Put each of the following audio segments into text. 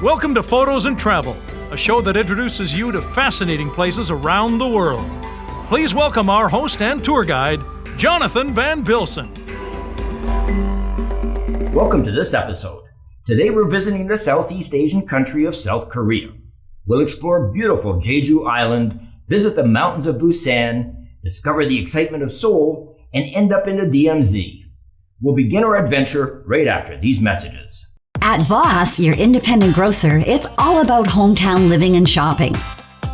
Welcome to photosNtravel, a show that introduces you to fascinating places around the world. Please welcome our host and tour guide, Jonathan Van Bilsen. Welcome to this episode. Today we're visiting the Southeast Asian country of South Korea. We'll explore beautiful Jeju Island, visit the mountains of Busan, discover the excitement of Seoul, and end up in the DMZ. We'll begin our adventure right after these messages. At Voss, your independent grocer, it's all about hometown living and shopping.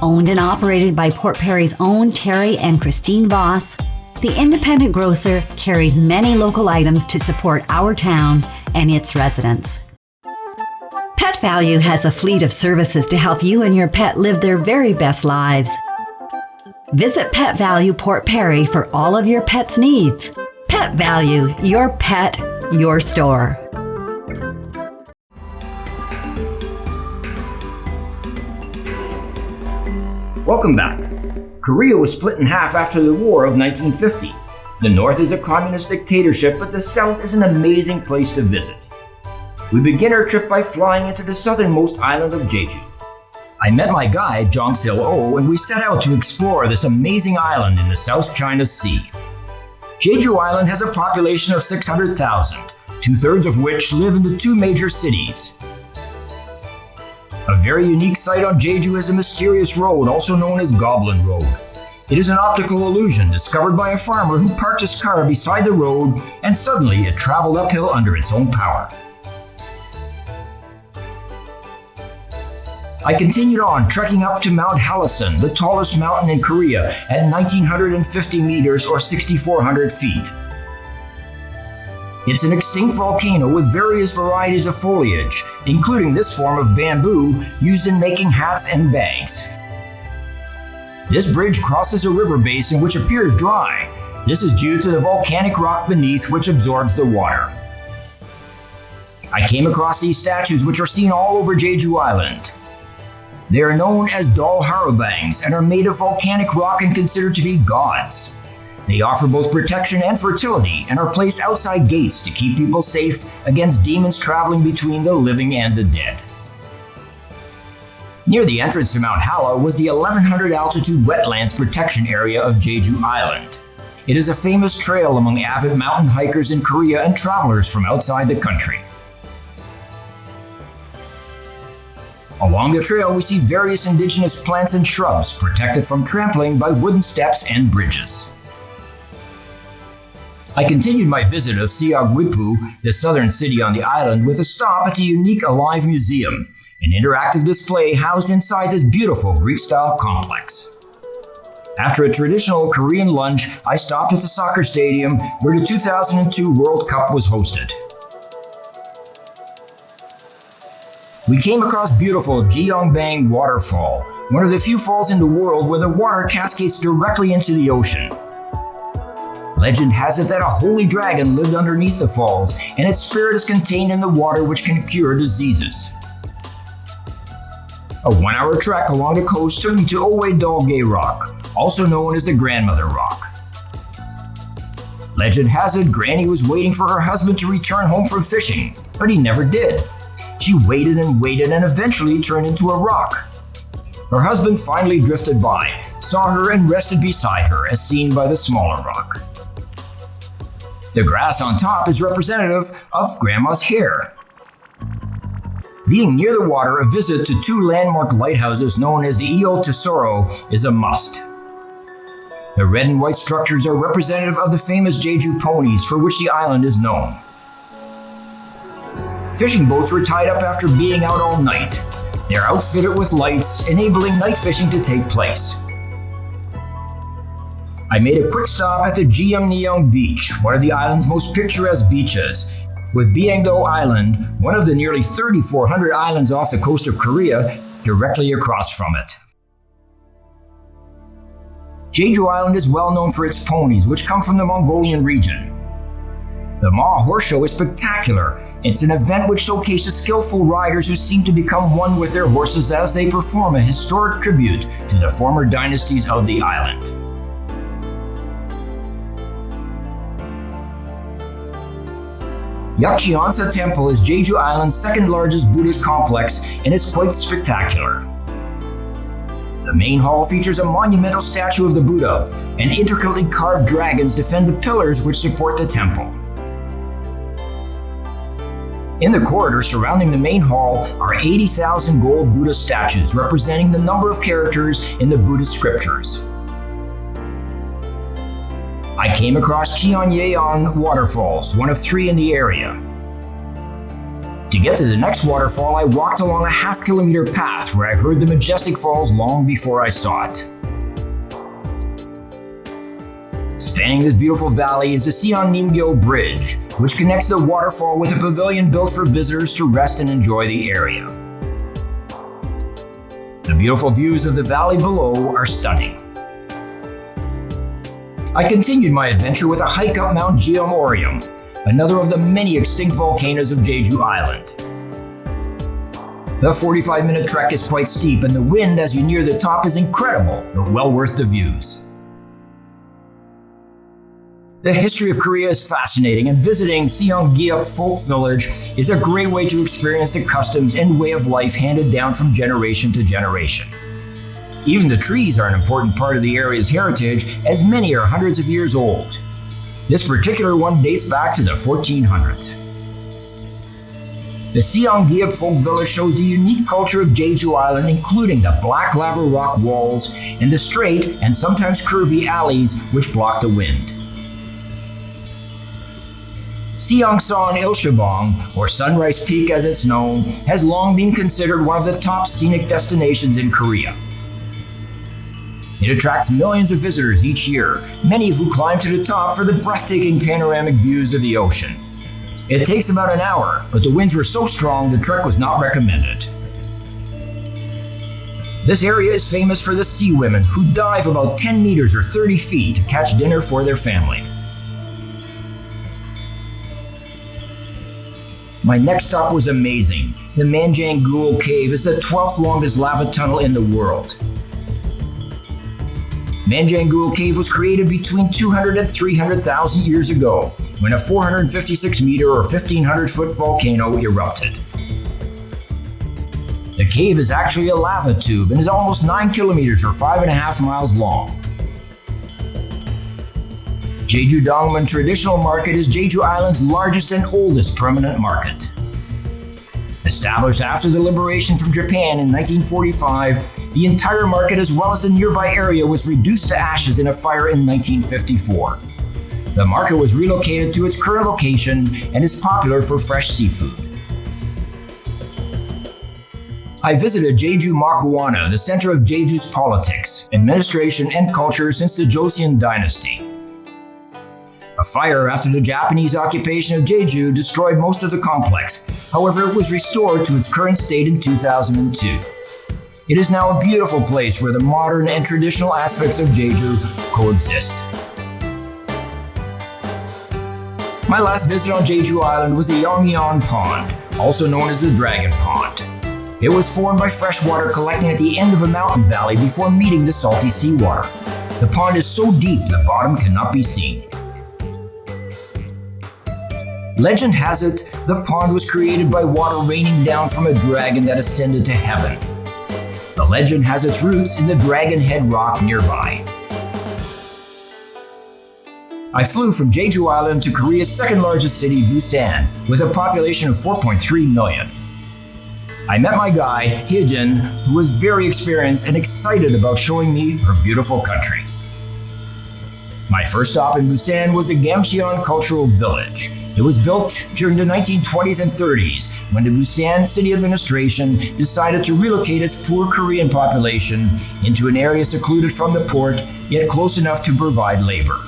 Owned and operated by Port Perry's own Terry and Christine Voss, the independent grocer carries many local items to support our town and its residents. Pet Value has a fleet of services to help you and your pet live their very best lives. Visit Pet Value Port Perry for all of your pet's needs. Pet Value, your pet, your store. Welcome back. Korea was split in half after the War of 1950. The North is a communist dictatorship, but the South is an amazing place to visit. We begin our trip by flying into the southernmost island of Jeju. I met my guide, Jong-sil Oh, and we set out to explore this amazing island in the South China Sea. Jeju Island has a population of 600,000, two-thirds of which live in the two major cities. A very unique sight on Jeju is a mysterious road, also known as Goblin Road. It is an optical illusion discovered by a farmer who parked his car beside the road, and suddenly it traveled uphill under its own power. I continued on, trekking up to Mount Halasan, the tallest mountain in Korea, at 1,950 meters or 6,400 feet. It's an extinct volcano with various varieties of foliage, including this form of bamboo used in making hats and bags. This bridge crosses a river basin which appears dry. This is due to the volcanic rock beneath which absorbs the water. I came across these statues which are seen all over Jeju Island. They are known as Dol Harubangs and are made of volcanic rock and considered to be gods. They offer both protection and fertility and are placed outside gates to keep people safe against demons traveling between the living and the dead. Near the entrance to Mount Hala was the 1100 altitude wetlands protection area of Jeju Island. It is a famous trail among avid mountain hikers in Korea and travelers from outside the country. Along the trail, we see various indigenous plants and shrubs protected from trampling by wooden steps and bridges. I continued my visit of Siagwipu, the southern city on the island, with a stop at the unique Alive Museum, an interactive display housed inside this beautiful Greek-style complex. After a traditional Korean lunch, I stopped at the soccer stadium where the 2002 World Cup was hosted. We came across beautiful Gyeongbang Waterfall, one of the few falls in the world where the water cascades directly into the ocean. Legend has it that a holy dragon lived underneath the falls, and its spirit is contained in the water which can cure diseases. A 1-hour trek along the coast took me to Owae-Dolge Rock, also known as the Grandmother Rock. Legend has it Granny was waiting for her husband to return home from fishing, but he never did. She waited and eventually turned into a rock. Her husband finally drifted by, saw her and rested beside her as seen by the smaller rock. The grass on top is representative of Grandma's hair. Being near the water, a visit to two landmark lighthouses known as the Io Tesoro is a must. The red and white structures are representative of the famous Jeju ponies for which the island is known. Fishing boats were tied up after being out all night. They are outfitted with lights, enabling night fishing to take place. I made a quick stop at the Gyeongneung Beach, one of the island's most picturesque beaches, with Byangdo Island, one of the nearly 3,400 islands off the coast of Korea, directly across from it. Jeju Island is well known for its ponies, which come from the Mongolian region. The Ma Horse Show is spectacular. It's an event which showcases skillful riders who seem to become one with their horses as they perform a historic tribute to the former dynasties of the island. Yakcheonsa Temple is Jeju Island's second largest Buddhist complex and is quite spectacular. The main hall features a monumental statue of the Buddha, and intricately carved dragons defend the pillars which support the temple. In the corridor surrounding the main hall are 80,000 gold Buddha statues representing the number of characters in the Buddhist scriptures. I came across Cheonyeon waterfalls, one of 3 in the area. To get to the next waterfall, I walked along a half-kilometer path where I heard the majestic falls long before I saw it. Spanning this beautiful valley is the Seonnimgyo Bridge, which connects the waterfall with a pavilion built for visitors to rest and enjoy the area. The beautiful views of the valley below are stunning. I continued my adventure with a hike up Mount Jeomoryum, another of the many extinct volcanoes of Jeju Island. The 45-minute trek is quite steep, and the wind as you near the top is incredible, but well worth the views. The history of Korea is fascinating, and visiting Seonggyeop Folk Village is a great way to experience the customs and way of life handed down from generation to generation. Even the trees are an important part of the area's heritage, as many are hundreds of years old. This particular one dates back to the 1400s. The Seonggyeop Folk Village shows the unique culture of Jeju Island, including the black lava rock walls and the straight and sometimes curvy alleys which block the wind. Seongsan Ilshabong, or Sunrise Peak as it's known, has long been considered one of the top scenic destinations in Korea. It attracts millions of visitors each year, many of who climb to the top for the breathtaking panoramic views of the ocean. It takes about an hour, but the winds were so strong the trek was not recommended. This area is famous for the sea women who dive about 10 meters or 30 feet to catch dinner for their family. My next stop was amazing. The Manjangul Cave is the 12th longest lava tunnel in the world. Manjangul Cave was created between 200 and 300,000 years ago, when a 456-meter or 1,500-foot volcano erupted. The cave is actually a lava tube and is almost 9 kilometers or 5.5 miles long. Jeju Dongmun Traditional Market is Jeju Island's largest and oldest permanent market. Established after the liberation from Japan in 1945, the entire market as well as the nearby area was reduced to ashes in a fire in 1954. The market was relocated to its current location and is popular for fresh seafood. I visited Jeju Makwana, the center of Jeju's politics, administration, and culture since the Joseon dynasty. A fire after the Japanese occupation of Jeju destroyed most of the complex. However, it was restored to its current state in 2002. It is now a beautiful place where the modern and traditional aspects of Jeju coexist. My last visit on Jeju Island was the Yongyeon Pond, also known as the Dragon Pond. It was formed by fresh water collecting at the end of a mountain valley before meeting the salty seawater. The pond is so deep the bottom cannot be seen. Legend has it, the pond was created by water raining down from a dragon that ascended to heaven. The legend has its roots in the Dragon Head Rock nearby. I flew from Jeju Island to Korea's second largest city, Busan, with a population of 4.3 million. I met my guide, Hyejin, who was very experienced and excited about showing me her beautiful country. My first stop in Busan was the Gamcheon Cultural Village. It was built during the 1920s and 30s when the Busan City Administration decided to relocate its poor Korean population into an area secluded from the port, yet close enough to provide labor.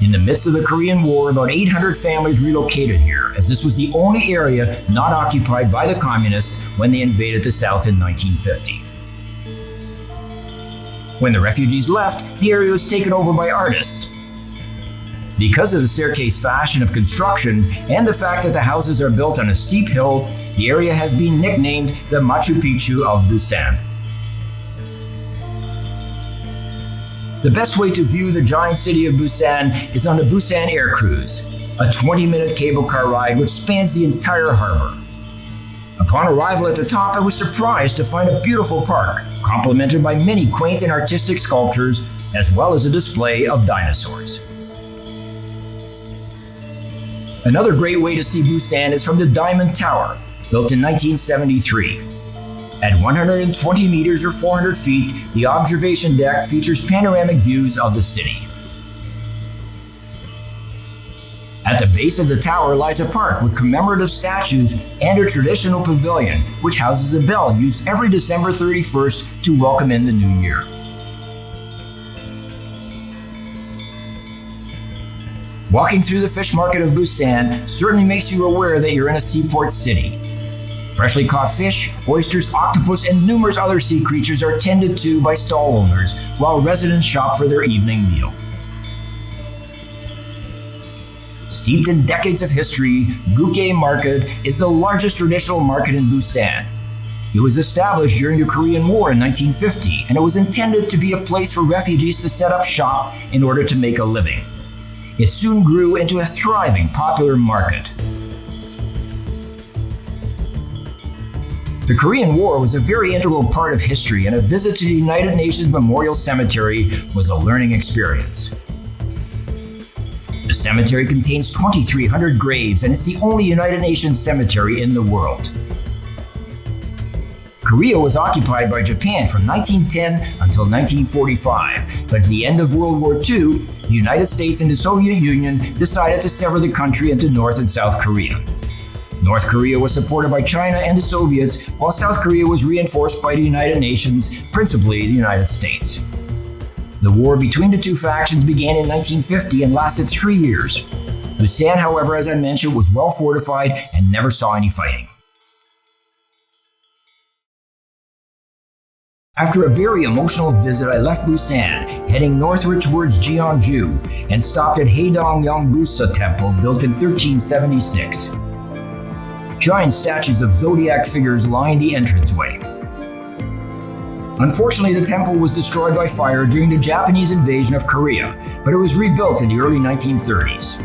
In the midst of the Korean War, about 800 families relocated here, as this was the only area not occupied by the communists when they invaded the South in 1950. When the refugees left, the area was taken over by artists. Because of the staircase fashion of construction and the fact that the houses are built on a steep hill, the area has been nicknamed the Machu Picchu of Busan. The best way to view the giant city of Busan is on the Busan Air Cruise. a 20-minute cable car ride which spans the entire harbor. Upon arrival at the top, I was surprised to find a beautiful park, complemented by many quaint and artistic sculptures, as well as a display of dinosaurs. Another great way to see Busan is from the Diamond Tower, built in 1973. At 120 meters or 400 feet, the observation deck features panoramic views of the city. At the base of the tower lies a park with commemorative statues and a traditional pavilion, which houses a bell used every December 31st to welcome in the new year. Walking through the fish market of Busan certainly makes you aware that you're in a seaport city. Freshly caught fish, oysters, octopus, and numerous other sea creatures are tended to by stall owners, while residents shop for their evening meal. Steeped in decades of history, Gukgae Market is the largest traditional market in Busan. It was established during the Korean War in 1950, and it was intended to be a place for refugees to set up shop in order to make a living. It soon grew into a thriving, popular market. The Korean War was a very integral part of history, and a visit to the United Nations Memorial Cemetery was a learning experience. The cemetery contains 2,300 graves, and it's the only United Nations cemetery in the world. Korea was occupied by Japan from 1910 until 1945, but at the end of World War II, the United States and the Soviet Union decided to sever the country into North and South Korea. North Korea was supported by China and the Soviets, while South Korea was reinforced by the United Nations, principally the United States. The war between the two factions began in 1950 and lasted 3 years. Busan, however, as I mentioned, was well fortified and never saw any fighting. After a very emotional visit, I left Busan, heading northward towards Jeonju, and stopped at Haedong Yeongbusa Temple, built in 1376. Giant statues of zodiac figures line the entranceway. Unfortunately, the temple was destroyed by fire during the Japanese invasion of Korea, but it was rebuilt in the early 1930s.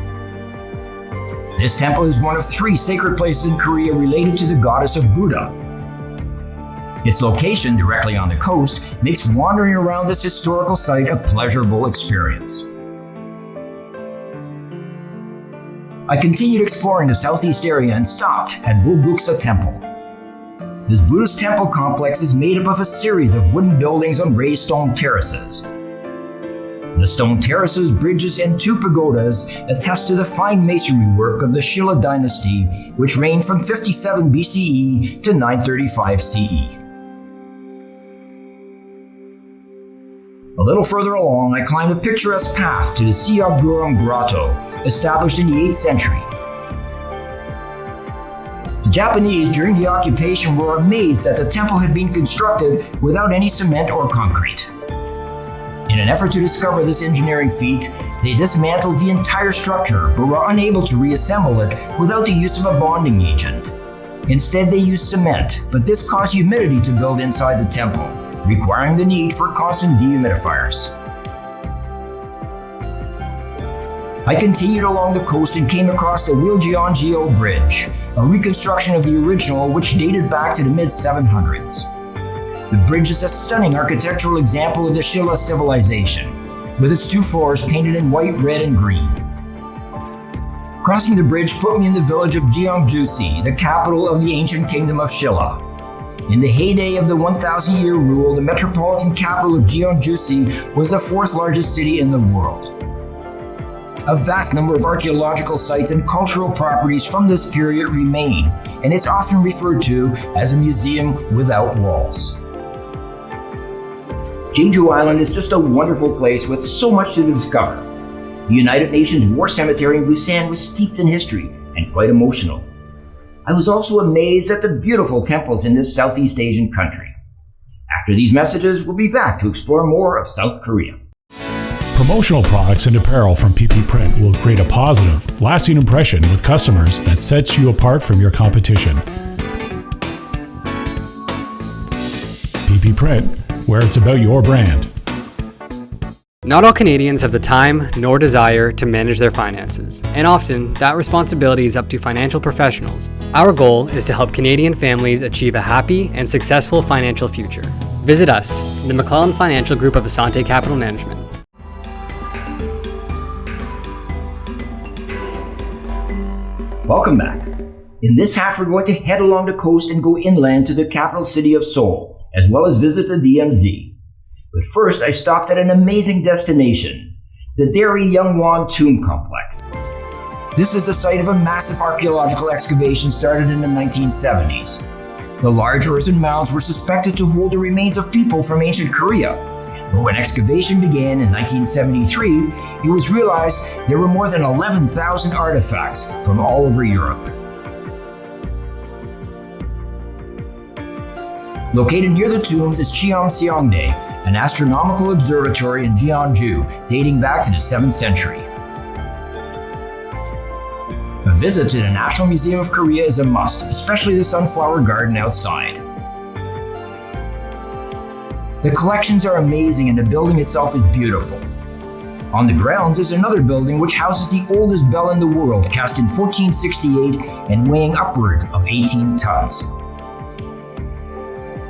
This temple is one of 3 sacred places in Korea related to the goddess of Buddha. Its location, directly on the coast, makes wandering around this historical site a pleasurable experience. I continued exploring the southeast area and stopped at Bulguksa Temple. This Buddhist temple complex is made up of a series of wooden buildings on raised stone terraces. The stone terraces, bridges, and 2 pagodas attest to the fine masonry work of the Shilla dynasty, which reigned from 57 BCE to 935 CE. A little further along, I climbed a picturesque path to the Siagurang Grotto, established in the 8th century. The Japanese during the occupation were amazed that the temple had been constructed without any cement or concrete. In an effort to discover this engineering feat, they dismantled the entire structure but were unable to reassemble it without the use of a bonding agent. Instead, they used cement, but this caused humidity to build inside the temple, requiring the need for constant dehumidifiers. I continued along the coast and came across the Wiljeonjeo Bridge, a reconstruction of the original which dated back to the mid-700s. The bridge is a stunning architectural example of the Shilla civilization, with its 2 floors painted in white, red, and green. Crossing the bridge put me in the village of Jeongjusi, the capital of the ancient kingdom of Shilla. In the heyday of the 1,000-year rule, the metropolitan capital of Jeonjusi was the 4th largest city in the world. A vast number of archaeological sites and cultural properties from this period remain, and it's often referred to as a museum without walls. Jeju Island is just a wonderful place with so much to discover. The United Nations War Cemetery in Busan was steeped in history and quite emotional. I was also amazed at the beautiful temples in this Southeast Asian country. After these messages, we'll be back to explore more of South Korea. Promotional products and apparel from PP Print will create a positive, lasting impression with customers that sets you apart from your competition. PP Print, where it's about your brand. Not all Canadians have the time nor desire to manage their finances, and often that responsibility is up to financial professionals. Our goal is to help Canadian families achieve a happy and successful financial future. Visit us, the McClellan Financial Group of Asante Capital Management. Welcome back. In this half, we're going to head along the coast and go inland to the capital city of Seoul, as well as visit the DMZ. But first, I stopped at an amazing destination, the Daeri Yeongwon Tomb Complex. This is the site of a massive archaeological excavation started in the 1970s. The large earthen mounds were suspected to hold the remains of people from ancient Korea. But when excavation began in 1973, it was realized there were more than 11,000 artifacts from all over Europe. Located near the tombs is Cheonseongdae, an astronomical observatory in Jeonju dating back to the 7th century. A visit to the National Museum of Korea is a must, especially the Sunflower Garden outside. The collections are amazing and the building itself is beautiful. On the grounds is another building which houses the oldest bell in the world, cast in 1468 and weighing upward of 18 tons.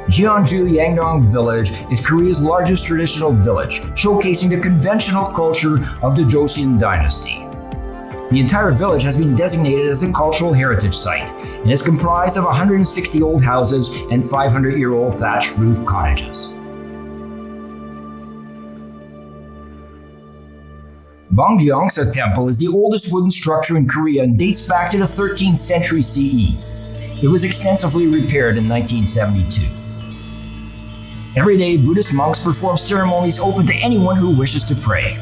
Jeonju Yangdong Village is Korea's largest traditional village, showcasing the conventional culture of the Joseon dynasty. The entire village has been designated as a cultural heritage site and is comprised of 160 old houses and 500-year-old thatched roof cottages. Bangjeongsa Temple is the oldest wooden structure in Korea and dates back to the 13th century CE. It was extensively repaired in 1972. Every day, Buddhist monks perform ceremonies open to anyone who wishes to pray.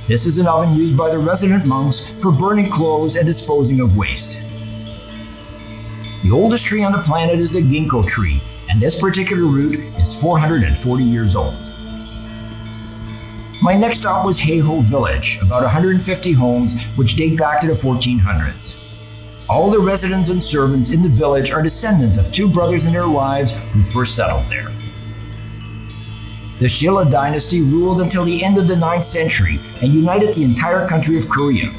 This is an oven used by the resident monks for burning clothes and disposing of waste. The oldest tree on the planet is the ginkgo tree, and this particular root is 440 years old. My next stop was Haeho Village, about 150 homes which date back to the 1400s. All the residents and servants in the village are descendants of two brothers and their wives who first settled there. The Shilla dynasty ruled until the end of the 9th century and united the entire country of Korea.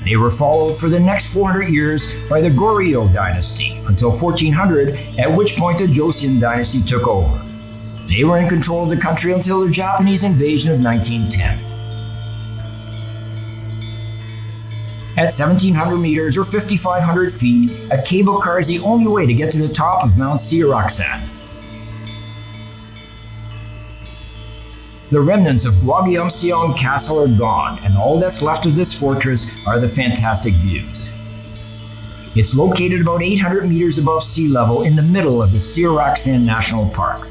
They were followed for the next 400 years by the Goryeo dynasty until 1400, at which point the Joseon dynasty took over. They were in control of the country until the Japanese invasion of 1910. At 1,700 meters or 5,500 feet, a cable car is the only way to get to the top of Mount Seoraksan. The remnants of Gwagyamseong Castle are gone, and all that's left of this fortress are the fantastic views. It's located about 800 meters above sea level in the middle of the Seoraksan National Park.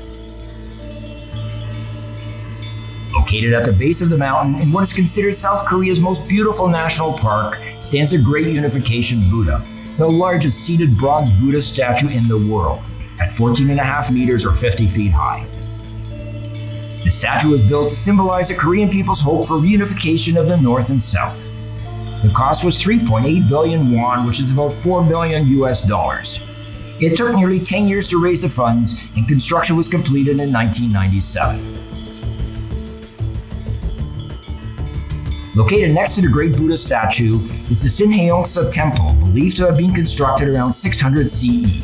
Located at the base of the mountain in what is considered South Korea's most beautiful national park stands the Great Unification Buddha, the largest seated bronze Buddha statue in the world, at 14.5 meters or 50 feet high. The statue was built to symbolize the Korean people's hope for reunification of the North and South. The cost was 3.8 billion won, which is about $4 billion US. It took nearly 10 years to raise the funds, and construction was completed in 1997. Located next to the Great Buddha statue is the Sinhaeongsa Temple, believed to have been constructed around 600 CE.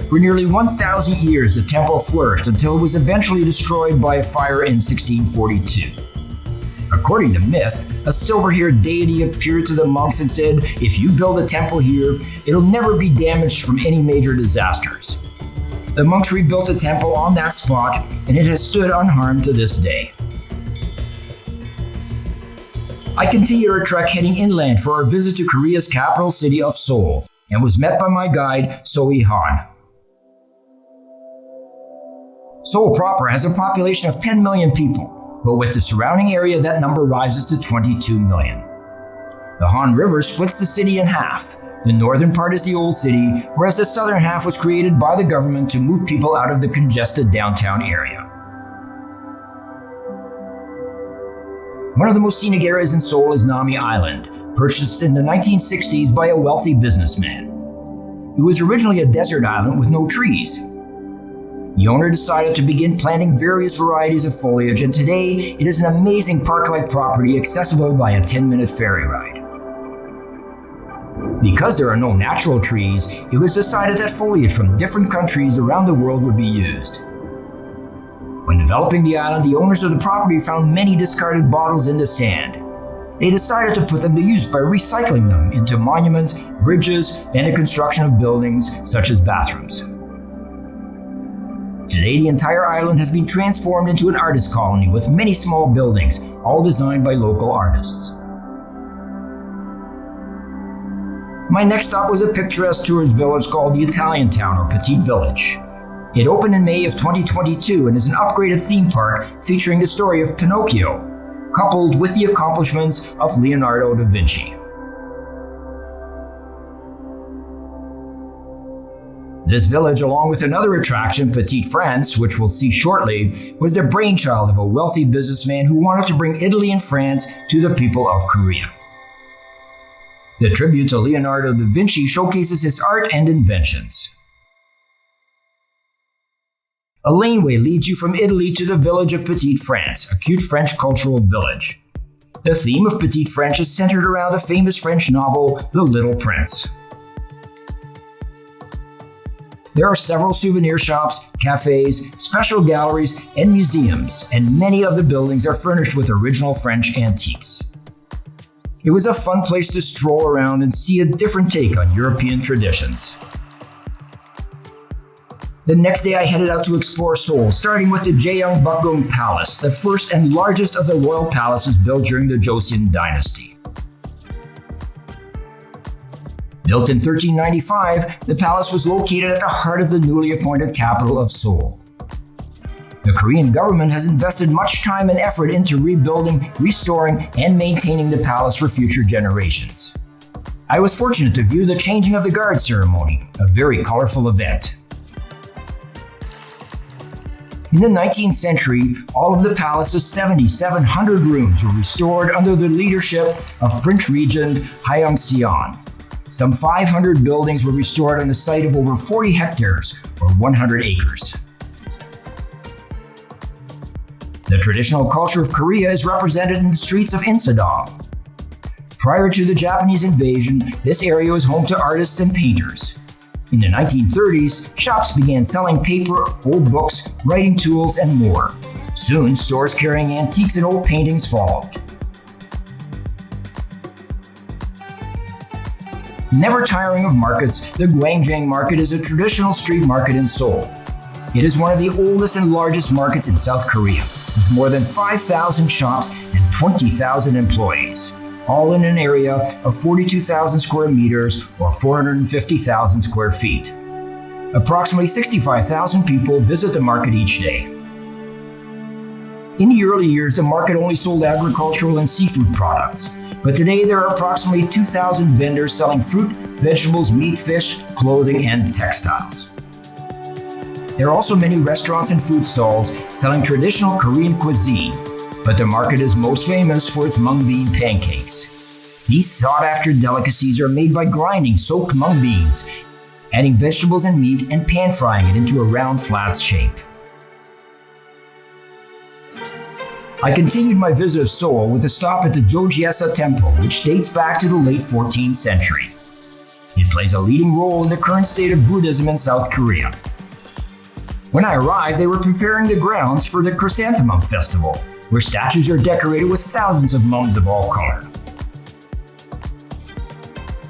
For nearly 1,000 years, the temple flourished until it was eventually destroyed by a fire in 1642. According to myth, a silver-haired deity appeared to the monks and said, "If you build a temple here, it'll never be damaged from any major disasters." The monks rebuilt the temple on that spot, and it has stood unharmed to this day. I continued our trek heading inland for our visit to Korea's capital city of Seoul, and was met by my guide, Sohee Han. Seoul proper has a population of 10 million people, but with the surrounding area that number rises to 22 million. The Han River splits the city in half. The northern part is the old city, whereas the southern half was created by the government to move people out of the congested downtown area. One of the most scenic areas in Seoul is Nami Island, purchased in the 1960s by a wealthy businessman. It was originally a desert island with no trees. The owner decided to begin planting various varieties of foliage, and today it is an amazing park-like property accessible by a 10-minute ferry ride. Because there are no natural trees, it was decided that foliage from different countries around the world would be used. When developing the island, the owners of the property found many discarded bottles in the sand. They decided to put them to use by recycling them into monuments, bridges, and the construction of buildings such as bathrooms. Today, the entire island has been transformed into an artist colony with many small buildings, all designed by local artists. My next stop was a picturesque tourist village called the Italian Town, or Petite Village. It opened in May of 2022 and is an upgraded theme park featuring the story of Pinocchio, coupled with the accomplishments of Leonardo da Vinci. This village, along with another attraction, Petite France, which we'll see shortly, was the brainchild of a wealthy businessman who wanted to bring Italy and France to the people of Korea. The tribute to Leonardo da Vinci showcases his art and inventions. A laneway leads you from Italy to the village of Petite France, a cute French cultural village. The theme of Petite France is centered around a famous French novel, The Little Prince. There are several souvenir shops, cafes, special galleries, and museums, and many of the buildings are furnished with original French antiques. It was a fun place to stroll around and see a different take on European traditions. The next day I headed out to explore Seoul, starting with the Jeongbukgung Palace, the first and largest of the royal palaces built during the Joseon dynasty. Built in 1395, the palace was located at the heart of the newly appointed capital of Seoul. The Korean government has invested much time and effort into rebuilding, restoring, and maintaining the palace for future generations. I was fortunate to view the changing of the guard ceremony, a very colorful event. In the 19th century, all of the palace's 7,700 rooms were restored under the leadership of Prince Regent Haeungseon. Some 500 buildings were restored on a site of over 40 hectares, or 100 acres. The traditional culture of Korea is represented in the streets of Insadong. Prior to the Japanese invasion, this area was home to artists and painters. In the 1930s, shops began selling paper, old books, writing tools, and more. Soon, stores carrying antiques and old paintings followed. Never tiring of markets, the Gwangjang Market is a traditional street market in Seoul. It is one of the oldest and largest markets in South Korea, with more than 5,000 shops and 20,000 employees, all in an area of 42,000 square meters or 450,000 square feet. Approximately 65,000 people visit the market each day. In the early years, the market only sold agricultural and seafood products, but today there are approximately 2,000 vendors selling fruit, vegetables, meat, fish, clothing, and textiles. There are also many restaurants and food stalls selling traditional Korean cuisine, but the market is most famous for its mung bean pancakes. These sought-after delicacies are made by grinding soaked mung beans, adding vegetables and meat, and pan-frying it into a round, flat shape. I continued my visit of Seoul with a stop at the Jojiesa Temple, which dates back to the late 14th century. It plays a leading role in the current state of Buddhism in South Korea. When I arrived, they were preparing the grounds for the Chrysanthemum Festival, where statues are decorated with thousands of mums of all color.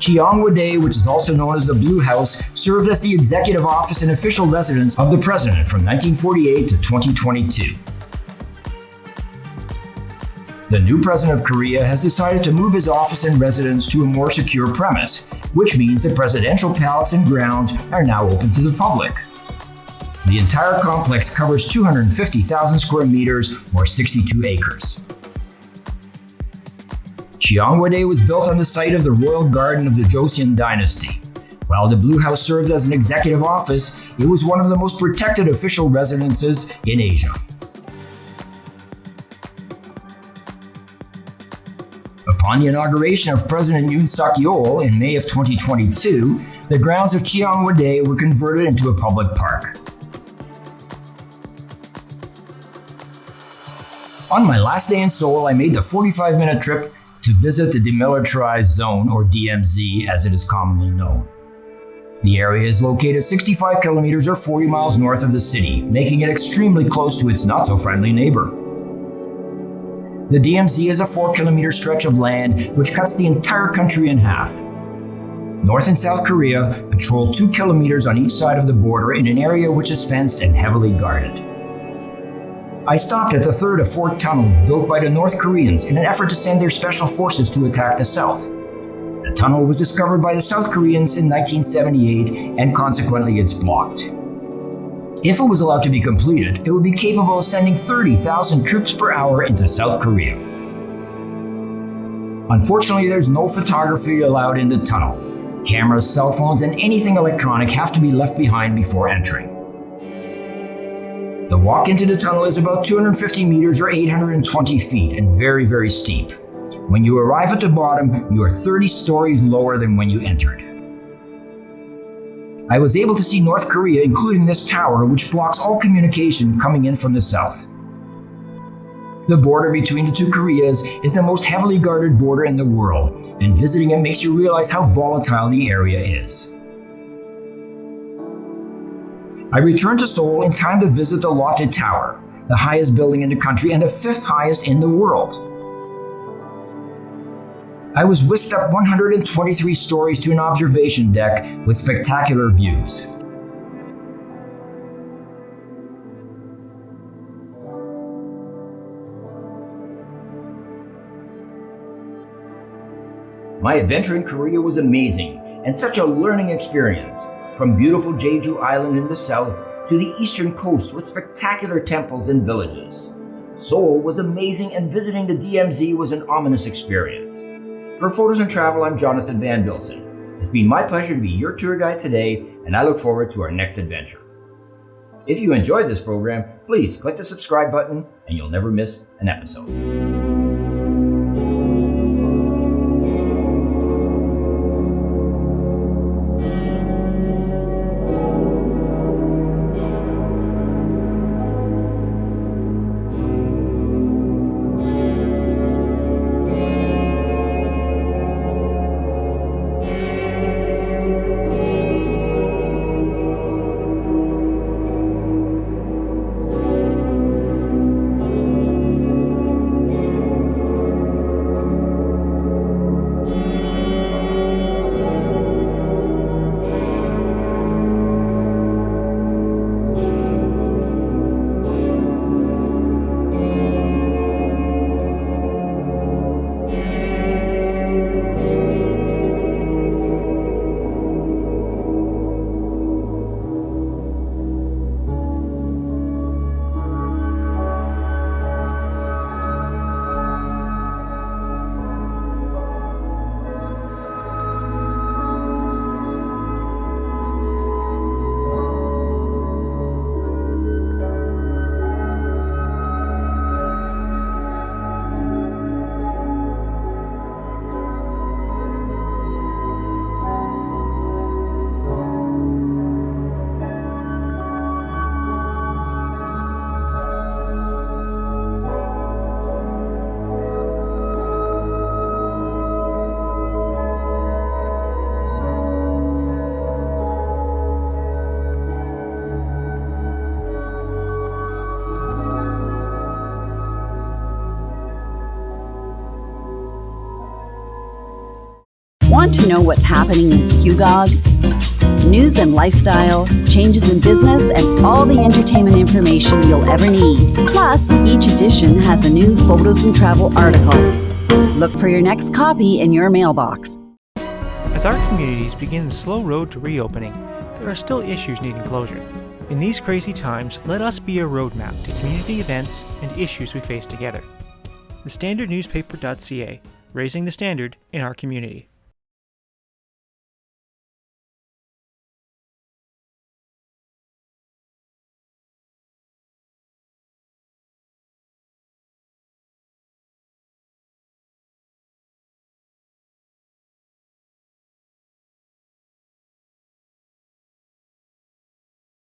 Cheongwadae, which is also known as the Blue House, served as the executive office and official residence of the president from 1948 to 2022. The new president of Korea has decided to move his office and residence to a more secure premise, which means the presidential palace and grounds are now open to the public. The entire complex covers 250,000 square meters or 62 acres. Cheongwadae was built on the site of the royal garden of the Joseon dynasty. While the Blue House served as an executive office, it was one of the most protected official residences in Asia. Upon the inauguration of President Yoon Suk-yeol in May of 2022, the grounds of Cheongwadae were converted into a public park. On my last day in Seoul, I made the 45-minute trip to visit the Demilitarized Zone, or DMZ as it is commonly known. The area is located 65 kilometers or 40 miles north of the city, making it extremely close to its not-so-friendly neighbor. The DMZ is a 4-kilometer stretch of land which cuts the entire country in half. North and South Korea patrol 2 kilometers on each side of the border in an area which is fenced and heavily guarded. I stopped at the third of 4 tunnels built by the North Koreans in an effort to send their special forces to attack the South. The tunnel was discovered by the South Koreans in 1978 and consequently it's blocked. If it was allowed to be completed, it would be capable of sending 30,000 troops per hour into South Korea. Unfortunately, there's no photography allowed in the tunnel. Cameras, cell phones, and anything electronic have to be left behind before entering. The walk into the tunnel is about 250 meters or 820 feet and very, very steep. When you arrive at the bottom, you are 30 stories lower than when you entered. I was able to see North Korea, including this tower, which blocks all communication coming in from the south. The border between the 2 Koreas is the most heavily guarded border in the world, and visiting it makes you realize how volatile the area is. I returned to Seoul in time to visit the Lotte Tower, the highest building in the country and the 5th highest in the world. I was whisked up 123 stories to an observation deck with spectacular views. My adventure in Korea was amazing and such a learning experience, from beautiful Jeju Island in the south to the eastern coast with spectacular temples and villages. Seoul was amazing and visiting the DMZ was an ominous experience. For Photos and Travel, I'm Jonathan Van Bilsen. It's been my pleasure to be your tour guide today, and I look forward to our next adventure. If you enjoyed this program, please click the subscribe button and you'll never miss an episode. Want to know what's happening in Skugog? News and lifestyle, changes in business, and all the entertainment information you'll ever need. Plus, each edition has a new photosNtravel article. Look for your next copy in your mailbox. As our communities begin the slow road to reopening, there are still issues needing closure. In these crazy times, let us be a roadmap to community events and issues we face together. TheStandardNewspaper.ca, raising the standard in our community.